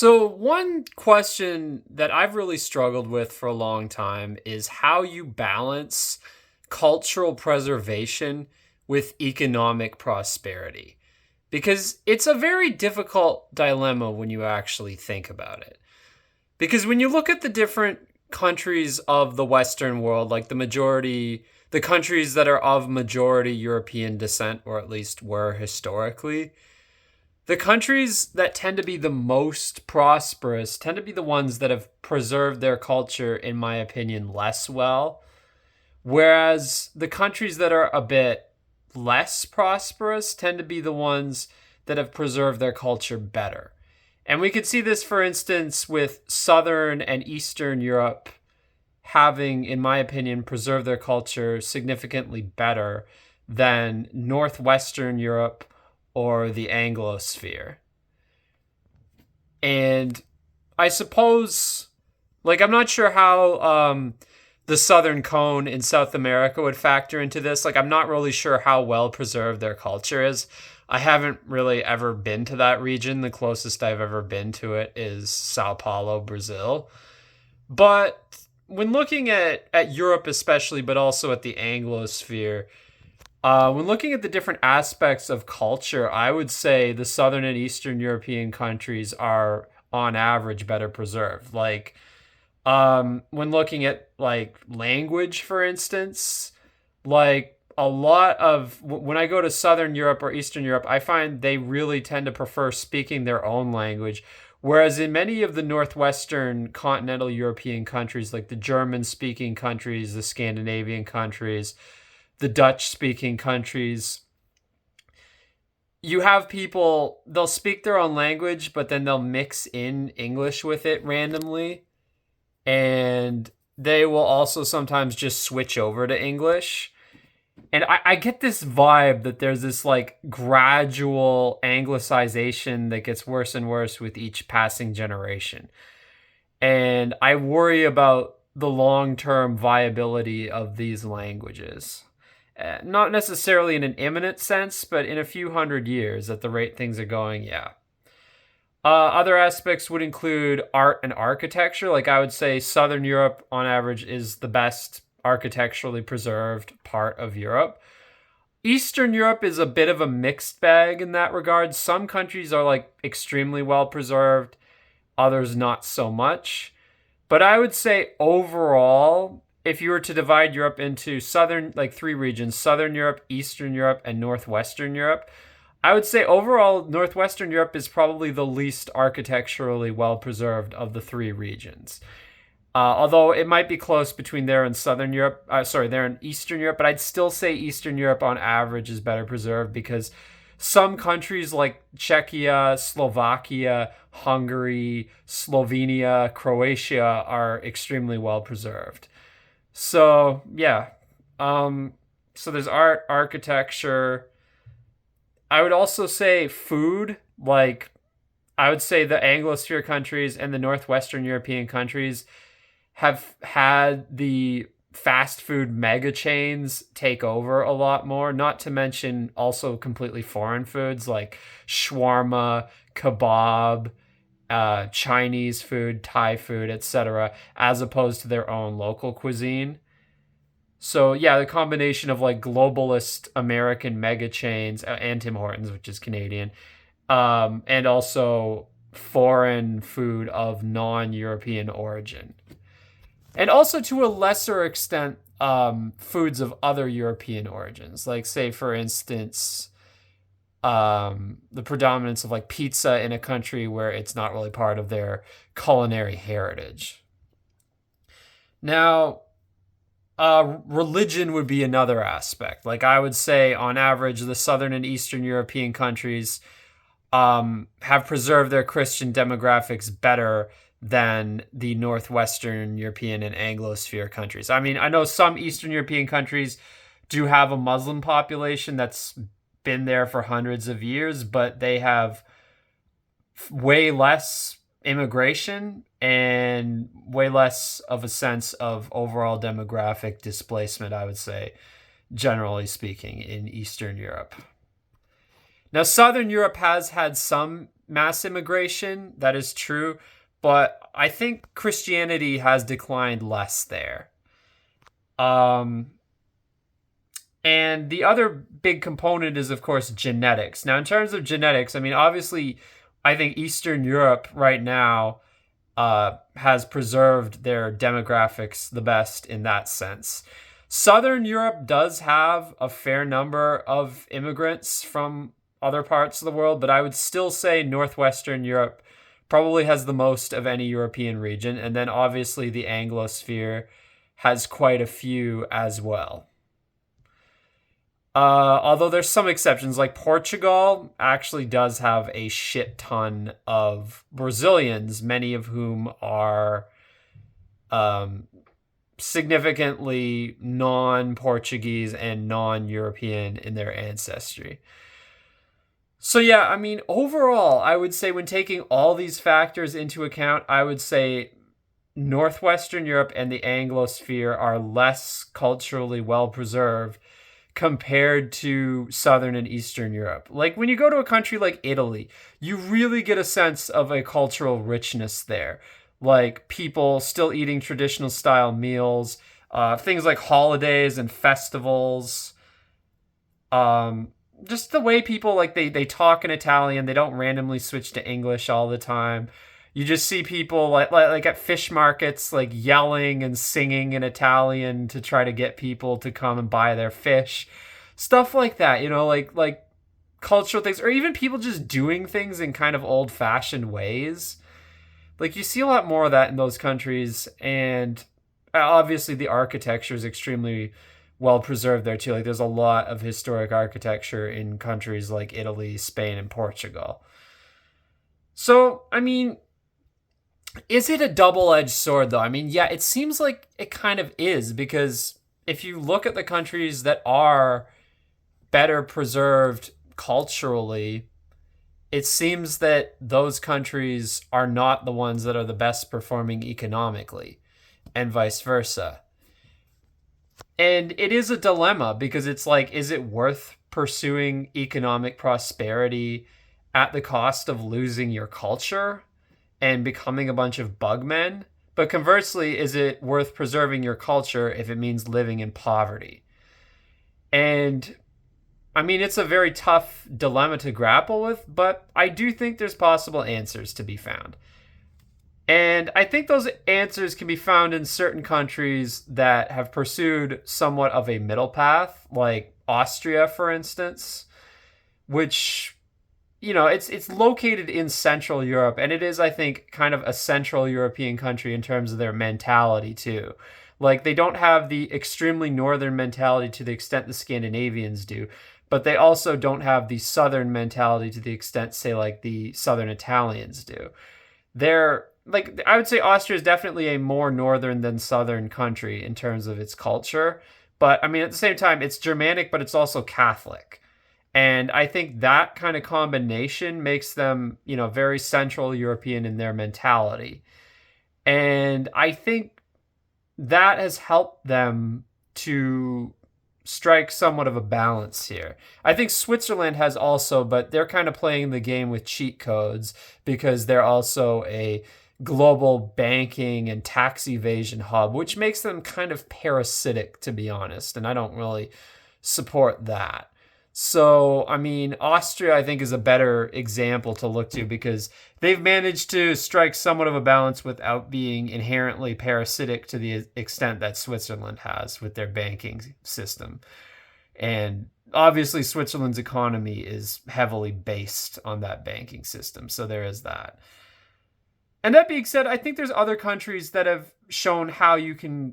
So, one question that I've really struggled with for a long time is how you balance cultural preservation with economic prosperity. Because it's a very difficult dilemma when you actually think about it. Because when you look at the different countries of the Western world, like the countries that are of majority European descent, or at least were historically, the countries that tend to be the most prosperous tend to be the ones that have preserved their culture, in my opinion, less well. Whereas the countries that are a bit less prosperous tend to be the ones that have preserved their culture better. And we could see this, for instance, with Southern and Eastern Europe having, in my opinion, preserved their culture significantly better than Northwestern Europe or the Anglosphere. And I suppose, I'm not sure how the Southern Cone in South America would factor into this. I'm not really sure how well preserved their culture is. I haven't really ever been to that region. The closest I've ever been to it is Sao Paulo, Brazil. But when looking at Europe especially, but also at the Anglosphere, when looking at the different aspects of culture, I would say the Southern and Eastern European countries are, on average, better preserved. When looking at language, for instance, a lot of when I go to Southern Europe or Eastern Europe, I find they really tend to prefer speaking their own language. Whereas in many of the Northwestern continental European countries, like the German speaking countries, the Scandinavian countries, the Dutch speaking countries, you have people, they'll speak their own language, but then they'll mix in English with it randomly. And they will also sometimes just switch over to English. And I get this vibe that there's this gradual anglicization that gets worse and worse with each passing generation. And I worry about the long-term viability of these languages. Not necessarily in an imminent sense, but in a few hundred years at the rate things are going, yeah. Other aspects would include art and architecture. I would say Southern Europe, on average, is the best architecturally preserved part of Europe. Eastern Europe is a bit of a mixed bag in that regard. Some countries are extremely well preserved, others not so much. But I would say overall, if you were to divide Europe into three regions, Southern Europe, Eastern Europe, and Northwestern Europe, I would say overall, Northwestern Europe is probably the least architecturally well-preserved of the three regions. Although it might be close between there and Southern Europe, there and Eastern Europe, but I'd still say Eastern Europe on average is better preserved because some countries like Czechia, Slovakia, Hungary, Slovenia, Croatia are extremely well-preserved. So, yeah. So there's art, architecture. I would also say food. I would say the Anglosphere countries and the Northwestern European countries have had the fast food mega chains take over a lot more, not to mention also completely foreign foods like shawarma, kebab, Chinese food, Thai food, etc., as opposed to their own local cuisine. So yeah, the combination of globalist American mega chains and Tim Hortons, which is Canadian, and also foreign food of non-European origin. And also to a lesser extent, foods of other European origins, say for instance, the predominance of pizza in a country where it's not really part of their culinary heritage. Now, religion would be another aspect. I would say on average, the Southern and Eastern European countries have preserved their Christian demographics better than the Northwestern European and Anglosphere countries. I mean, I know some Eastern European countries do have a Muslim population that's been there for hundreds of years, but they have way less immigration and way less of a sense of overall demographic displacement, I would say, generally speaking, in Eastern Europe. Now, Southern Europe has had some mass immigration. That is true. But I think Christianity has declined less there. Um, and the other big component is, of course, genetics. Now, in terms of genetics, I mean, obviously, I think Eastern Europe right now has preserved their demographics the best in that sense. Southern Europe does have a fair number of immigrants from other parts of the world, but I would still say Northwestern Europe probably has the most of any European region. And then obviously the Anglosphere has quite a few as well. Although there's some exceptions, like Portugal actually does have a shit ton of Brazilians, many of whom are significantly non-Portuguese and non-European in their ancestry. So yeah, I mean, overall, I would say when taking all these factors into account, I would say Northwestern Europe and the Anglosphere are less culturally well preserved compared to Southern and Eastern Europe. Like when you go to a country like Italy, you really get a sense of a cultural richness there. Like people still eating traditional style meals, things like holidays and festivals. Just the way people like they talk in Italian, they don't randomly switch to English all the time. You just see people like at fish markets like yelling and singing in Italian to try to get people to come and buy their fish. Stuff like that, like cultural things, or even people just doing things in kind of old-fashioned ways. Like you see a lot more of that in those countries, and obviously the architecture is extremely well preserved there too. Like there's a lot of historic architecture in countries like Italy, Spain, and Portugal. So, I mean, is it a double-edged sword though? I mean, yeah, it seems like it kind of is, because if you look at the countries that are better preserved culturally, it seems that those countries are not the ones that are the best performing economically, and vice versa. And it is a dilemma because it's like, is it worth pursuing economic prosperity at the cost of losing your culture and becoming a bunch of bugmen? But conversely, is it worth preserving your culture if it means living in poverty? And I mean, it's a very tough dilemma to grapple with, but I do think there's possible answers to be found. And I think those answers can be found in certain countries that have pursued somewhat of a middle path, like Austria, for instance, which, it's located in Central Europe, and it is, I think, kind of a Central European country in terms of their mentality, too. Like, they don't have the extremely northern mentality to the extent the Scandinavians do, but they also don't have the southern mentality to the extent, say, like the southern Italians do. They're like, I would say Austria is definitely a more northern than southern country in terms of its culture. But I mean, at the same time, it's Germanic, but it's also Catholic. And I think that kind of combination makes them, very Central European in their mentality. And I think that has helped them to strike somewhat of a balance here. I think Switzerland has also, but they're kind of playing the game with cheat codes because they're also a global banking and tax evasion hub, which makes them kind of parasitic, to be honest. And I don't really support that. So, I mean, Austria, I think, is a better example to look to because they've managed to strike somewhat of a balance without being inherently parasitic to the extent that Switzerland has with their banking system. And obviously, Switzerland's economy is heavily based on that banking system. So there is that. And that being said, I think there's other countries that have shown how you can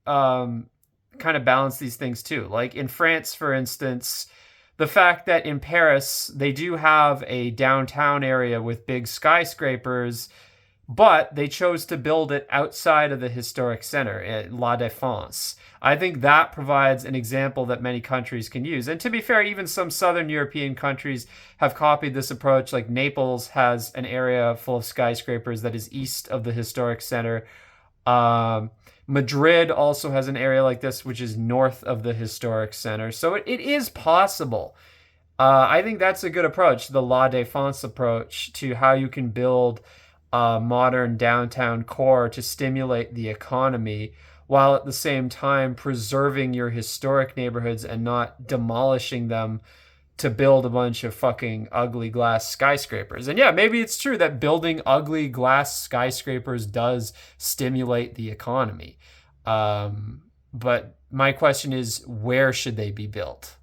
kind of balance these things too. Like in France, for instance, the fact that in Paris, they do have a downtown area with big skyscrapers, but they chose to build it outside of the historic center at La Défense. I think that provides an example that many countries can use. And to be fair, even some Southern European countries have copied this approach. Like Naples has an area full of skyscrapers that is east of the historic center. Madrid also has an area like this, which is north of the historic center. So it is possible. I think that's a good approach, the La Défense approach to how you can build a modern downtown core to stimulate the economy while at the same time preserving your historic neighborhoods and not demolishing them to build a bunch of fucking ugly glass skyscrapers. And yeah, maybe it's true that building ugly glass skyscrapers does stimulate the economy. But my question is, where should they be built?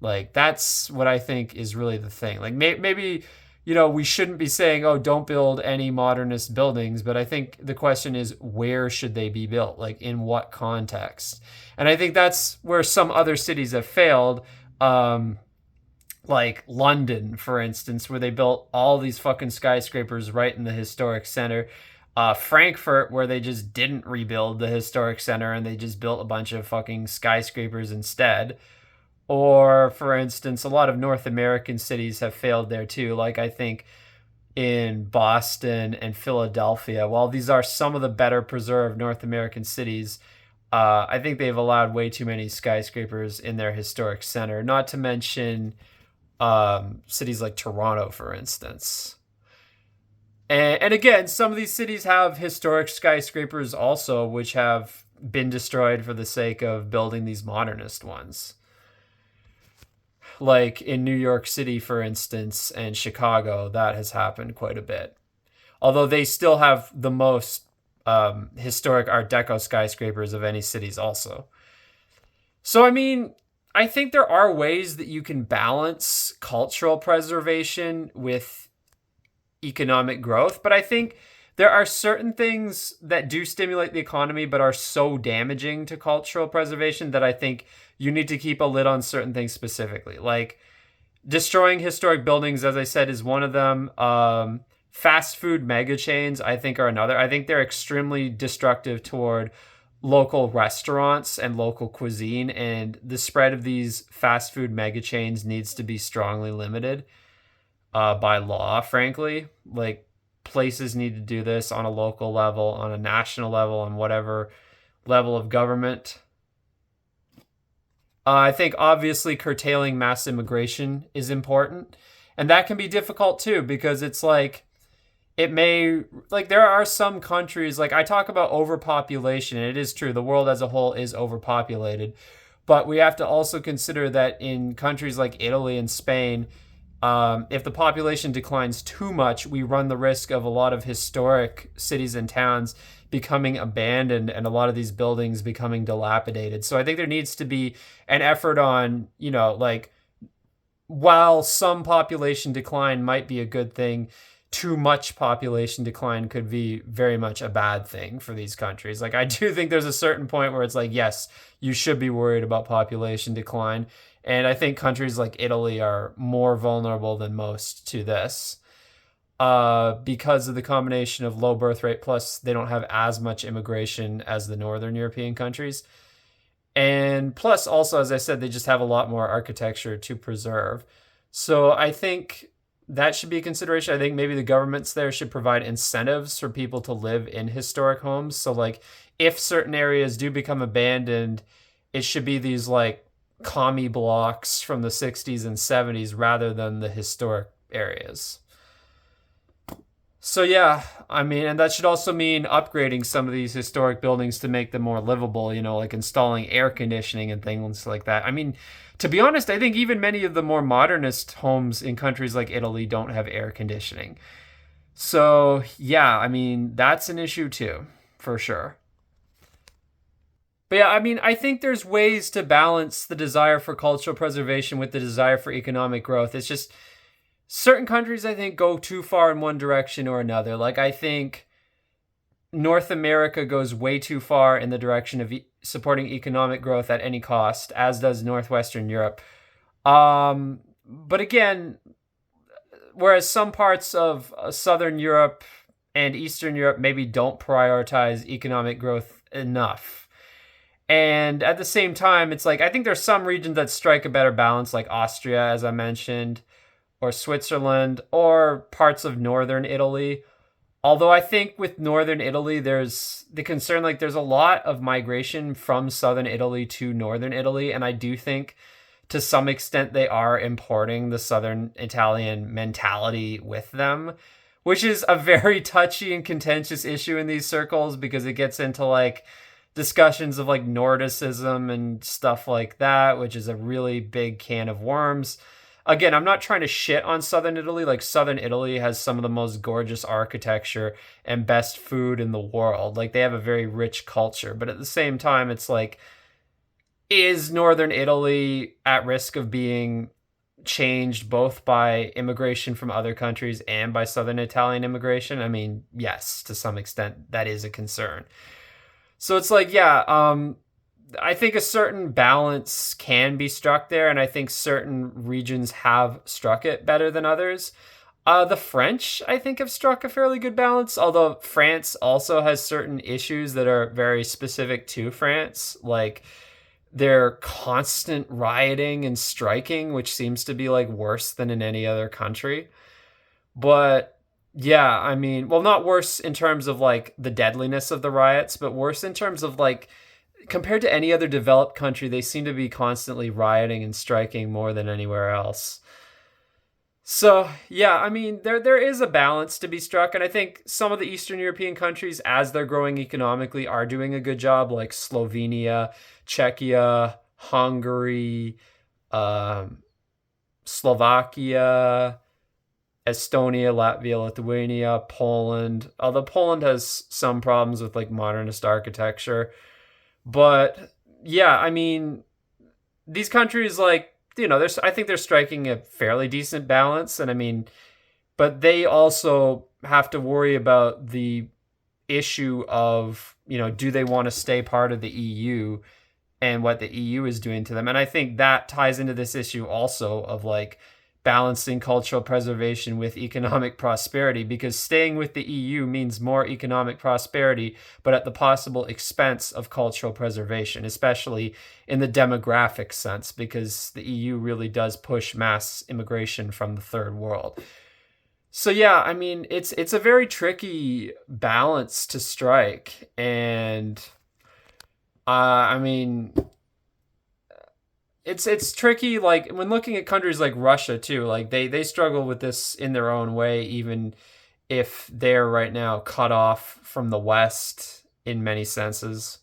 Like, that's what I think is really the thing. Like, maybe, we shouldn't be saying, oh, don't build any modernist buildings. But I think the question is, where should they be built? Like, in what context? And I think that's where some other cities have failed. Like London, for instance, where they built all these fucking skyscrapers right in the historic center. Frankfurt, where they just didn't rebuild the historic center and they just built a bunch of fucking skyscrapers instead. Or, for instance, a lot of North American cities have failed there too. Like, I think in Boston and Philadelphia, while these are some of the better preserved North American cities, I think they've allowed way too many skyscrapers in their historic center. Not to mention cities like Toronto, for instance. And again, some of these cities have historic skyscrapers also, which have been destroyed for the sake of building these modernist ones. Like in New York City, for instance, and Chicago, that has happened quite a bit. Although they still have the most historic Art Deco skyscrapers of any cities also. So, I mean, I think there are ways that you can balance cultural preservation with economic growth, but I think there are certain things that do stimulate the economy but are so damaging to cultural preservation that I think you need to keep a lid on certain things specifically. Like destroying historic buildings, as I said, is one of them. Fast food mega chains, I think, are another. I think they're extremely destructive toward local restaurants and local cuisine, and the spread of these fast food mega chains needs to be strongly limited by law, frankly. Like, places need to do this on a local level, on a national level, on whatever level of government. I think obviously curtailing mass immigration is important, and that can be difficult too, because it's like, there are some countries, like I talk about overpopulation, and it is true, the world as a whole is overpopulated, but we have to also consider that in countries like Italy and Spain, if the population declines too much, we run the risk of a lot of historic cities and towns becoming abandoned and a lot of these buildings becoming dilapidated. So I think there needs to be an effort on, while some population decline might be a good thing, too much population decline could be very much a bad thing for these countries. Like, I do think there's a certain point where it's like, yes, you should be worried about population decline. And I think countries like Italy are more vulnerable than most to this because of the combination of low birth rate, plus they don't have as much immigration as the Northern European countries. And plus, also, as I said, they just have a lot more architecture to preserve. So I think that should be a consideration. I think maybe the governments there should provide incentives for people to live in historic homes. So, like, if certain areas do become abandoned, it should be these, like, commie blocks from the 60s and 70s rather than the historic areas. So yeah, I mean, and that should also mean upgrading some of these historic buildings to make them more livable, like installing air conditioning and things like that. I mean, to be honest, I think even many of the more modernist homes in countries like Italy don't have air conditioning. So yeah, I mean, that's an issue too, for sure. But yeah, I mean, I think there's ways to balance the desire for cultural preservation with the desire for economic growth. It's just certain countries, I think, go too far in one direction or another. Like, I think North America goes way too far in the direction of supporting economic growth at any cost, as does Northwestern Europe. But again, whereas some parts of Southern Europe and Eastern Europe maybe don't prioritize economic growth enough. And at the same time, it's like, I think there's some regions that strike a better balance, like Austria, as I mentioned, or Switzerland, or parts of northern Italy. Although I think with northern Italy, there's the concern, like, there's a lot of migration from southern Italy to northern Italy. And I do think to some extent they are importing the Southern Italian mentality with them, which is a very touchy and contentious issue in these circles because it gets into like discussions of like Nordicism and stuff like that, which is a really big can of worms. Again, I'm not trying to shit on Southern Italy. Like, Southern Italy has some of the most gorgeous architecture and best food in the world. Like, they have a very rich culture. But at the same time, it's like, is Northern Italy at risk of being changed both by immigration from other countries and by Southern Italian immigration? I mean, yes, to some extent, that is a concern. So it's like, yeah, I think a certain balance can be struck there, and I think certain regions have struck it better than others. The French, I think, have struck a fairly good balance, although France also has certain issues that are very specific to France, like their constant rioting and striking, which seems to be like worse than in any other country. But yeah, I mean, well, not worse in terms of like the deadliness of the riots, but worse in terms of like compared to any other developed country, they seem to be constantly rioting and striking more than anywhere else. So yeah, I mean, there is a balance to be struck, and I think some of the Eastern European countries, as they're growing economically, are doing a good job, like Slovenia, Czechia, Hungary, Slovakia, Estonia, Latvia, Lithuania, Poland. Although Poland has some problems with like modernist architecture. But yeah, I mean, these countries, like, there's, I think they're striking a fairly decent balance. And I mean, but they also have to worry about the issue of, do they want to stay part of the EU and what the EU is doing to them? And I think that ties into this issue also of like balancing cultural preservation with economic prosperity, because staying with the EU means more economic prosperity, but at the possible expense of cultural preservation, especially in the demographic sense, because the EU really does push mass immigration from the third world. So yeah, I mean, it's a very tricky balance to strike, and I mean, it's tricky, like when looking at countries like Russia too, like they struggle with this in their own way, even if they're right now cut off from the West in many senses.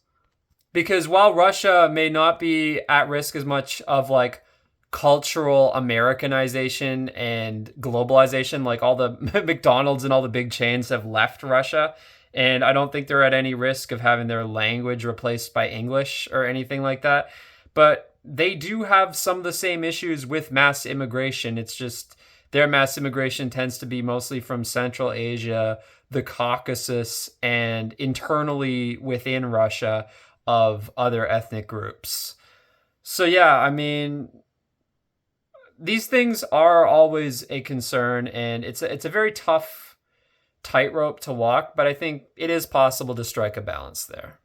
Because while Russia may not be at risk as much of like cultural Americanization and globalization, like all the McDonald's and all the big chains have left Russia, and I don't think they're at any risk of having their language replaced by English or anything like that. But they do have some of the same issues with mass immigration. It's just their mass immigration tends to be mostly from Central Asia, the Caucasus, and internally within Russia of other ethnic groups. So yeah, I mean, these things are always a concern, and it's a very tough tightrope to walk, but I think it is possible to strike a balance there.